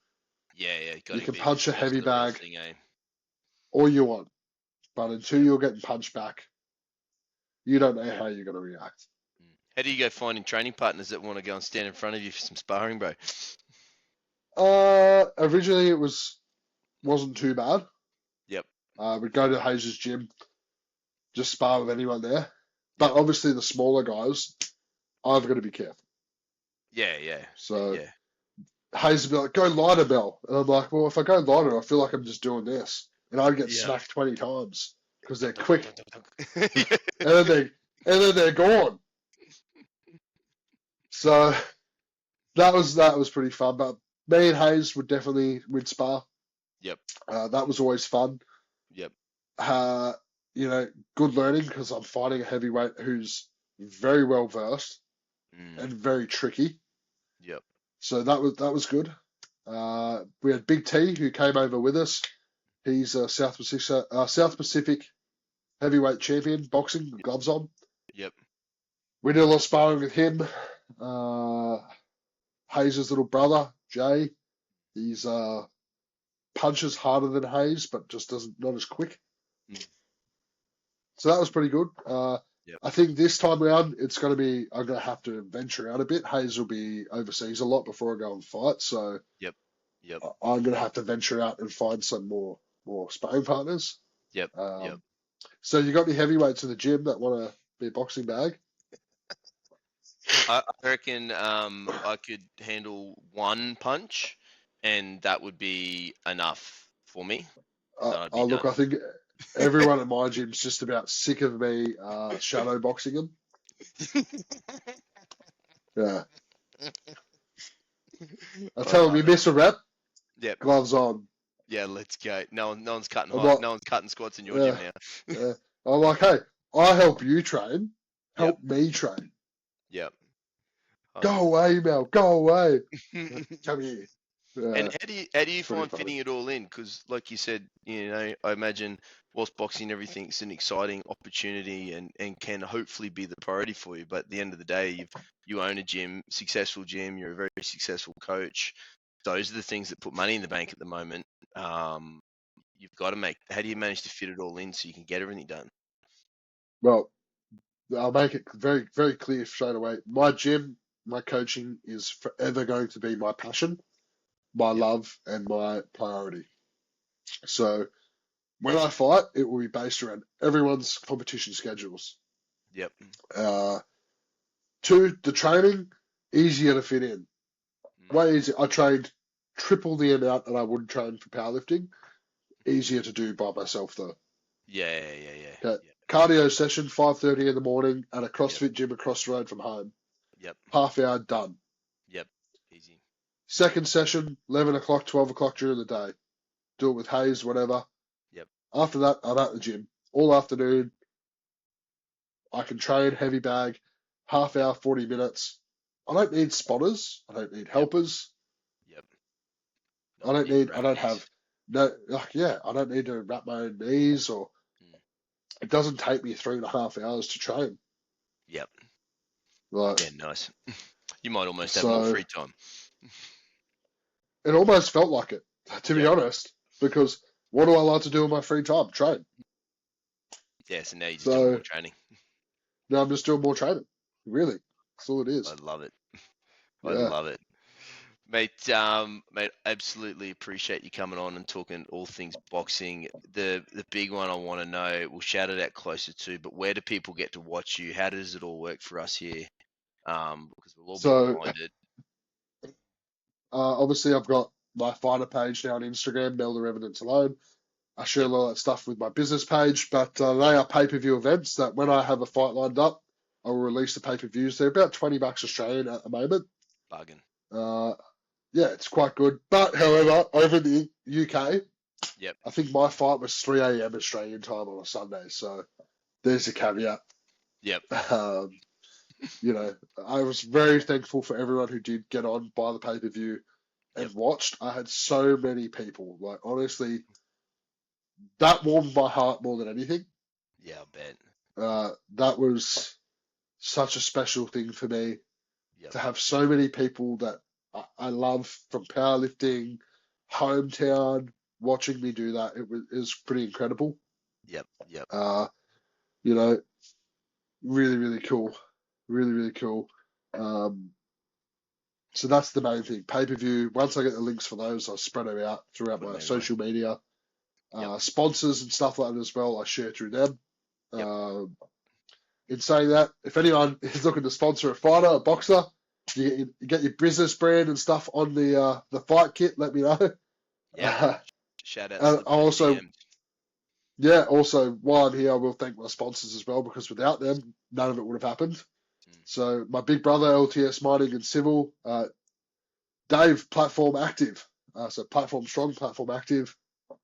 Yeah. Yeah. Got You to can be a bit punch a close heavy to the real bag thing, eh? all you want, but until Yep. you're getting punched back, you don't know how you're going to react. How do you go finding training partners that want to go and stand in front of you for some sparring, bro? Originally it wasn't too bad. Yep. We'd go to Hayes' gym, just spar with anyone there. But Yep. obviously the smaller guys, I've got to be careful. Yeah. Yeah. So Yeah. Hayes would be like, go lighter, Mel. And I'm like, well, if I go lighter, I feel like I'm just doing this. And I'd get Yeah. smacked 20 times because they're Dunk, dunk, quick. dunk, dunk, dunk. And then they're gone. So that was pretty fun. But me and Hayes would spar. Yep. That was always fun. Yep. Uh, good learning because I'm fighting a heavyweight who's very well versed and Mm. very tricky. Yep. So that was good. We had Big T who came over with us. He's a South Pacific heavyweight champion, boxing, gloves on. Yep. We did a lot of sparring with him. Hayes' little brother, Jay, he's punches harder than Hayes, but just not as quick. Mm. So that was pretty good. Yep. I think this time around I'm going to have to venture out a bit. Hayes will be overseas a lot before I go and fight, so Yep. Yep. I'm going to have to venture out and find some more sparring partners. Yep. Yep. So you got any heavyweights in the gym that want to be a boxing bag? I reckon I could handle one punch, and that would be enough for me. So I'd be Look, done. I think everyone at my gym's just about sick of me shadow boxing them. Yeah. I tell them, you miss a rep, Yep. gloves on. Yeah, let's go. No one's cutting I'm hot. like, No one's cutting squats in your yeah, gym now. yeah. I'm like, hey, I help you train. Yep. Help me train. Yep. Go away, Mel. Go away. Come here. Yeah, And how do you it's pretty find funny. fitting it all in? Because, like you said, I imagine whilst boxing and everything's an exciting opportunity and can hopefully be the priority for you. But at the end of the day, you own a gym, successful gym. You're a very successful coach. Those are the things that put money in the bank at the moment. You've got to make. How do you manage to fit it all in so you can get everything done? Well, I'll make it very, very clear straight away. My gym, my coaching is forever going to be my passion, my Yep. love, and my priority. So when I fight, it will be based around everyone's competition schedules. Yep. Two, the training, easier to fit in. Mm. Way easier. I trained triple the amount that I would train for powerlifting. Easier to do by myself though. Yeah. Okay. cardio session, 5:30 in the morning at a Yep. CrossFit gym across the road from home. Yep. Half hour, done. Yep. Easy. Second session, 11 o'clock, 12 o'clock during the day. Do it with Hayes, whatever. Yep. After that, I'm at the gym all afternoon. I can train heavy bag, half hour, 40 minutes. I don't need spotters. I don't need helpers. Yep. I don't need, I don't have, no, I don't need to wrap my own knees, or it doesn't take me 3.5 hours to train. Yep. Like, Yeah, nice. You might almost have more free time. It almost felt like it, to be honest, because what do I like to do in my free time? Train. Yeah, so now you're just doing more training. No, I'm just doing more training. Really. That's all it is. I love it. Yeah. I love it. Mate, absolutely appreciate you coming on and talking all things boxing. The big one I want to know, we'll shout it out closer to, but where do people get to watch you? How does it all work for us here? Because we'll all be blinded. Obviously, I've got my fighter page now on Instagram, Mel Talone. I share a lot of that stuff with my business page, but they are pay-per-view events that when I have a fight lined up, I will release the pay-per-views. They're about $20 Australian at the moment. Bargain. Yeah, it's quite good. But, however, over in the UK, yep. I think my fight was 3 a.m. Australian time on a Sunday, so there's a caveat. Yep. You know, I was very thankful for everyone who did get on, buy the pay-per-view, and watched. I had so many people. Like, honestly, that warmed my heart more than anything. Yeah, I bet. That was such a special thing for me to have so many people that I love from powerlifting, hometown, watching me do that. It was pretty incredible. Yep. You know, really, really cool. Really, really cool. So that's the main thing. Pay-per-view. Once I get the links for those, I spread them out throughout my social media. Sponsors and stuff like that as well, I share through them. In saying that, if anyone is looking to sponsor a fighter, a boxer, you get your business brand and stuff on the fight kit, let me know. Yeah. Shout out to the also, also, while I'm here, I will thank my sponsors as well, because without them, none of it would have happened. So my big brother, LTS Mining and Civil, Dave, Platform Active, so Platform Strong, Platform Active,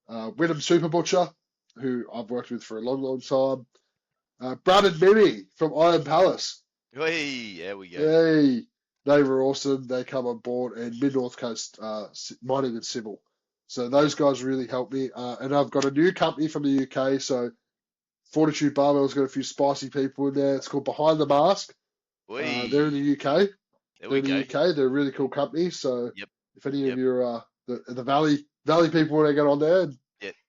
Wyndham Super Butcher, who I've worked with for a long, long time, Brad and Mimi from Iron Palace. Hey, there we go. Hey, they were awesome. They come on board, and Mid North Coast Mining and Civil. So those guys really helped me. And I've got a new company from the UK. So Fortitude Barbell's got a few spicy people in there. It's called Behind the Mask. They're in the UK. They're in the UK. They're a really cool company. So if any of you are the Valley people want to get on there and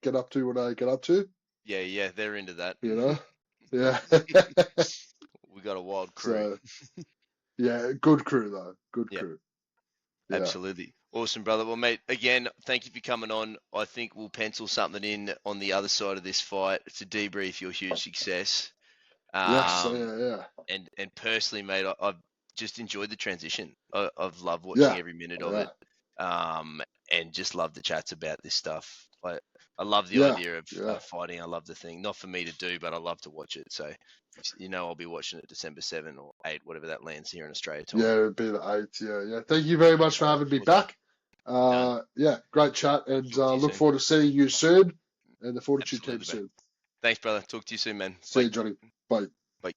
get up to what I get up to. Yeah, they're into that. You know? Yeah. We got a wild crew. So, yeah, good crew though. Good crew. Yeah. Absolutely. Awesome, brother. Well, mate, again, thank you for coming on. I think we'll pencil something in on the other side of this fight to debrief your huge success. Yes, yeah. And personally, mate, I've just enjoyed the transition. I've loved watching every minute of it. And just love the chats about this stuff. I love the idea of fighting. I love the thing. Not for me to do, but I love to watch it. So, I'll be watching it December 7 or 8, whatever that lands here in Australia time. Yeah, it'd be the 8th. Yeah. Thank you very much for having me back. Great chat, and look forward to seeing you soon and the Fortitude team soon. Thanks, brother. Talk to you soon, man. See you, Johnny. Bye. Bye.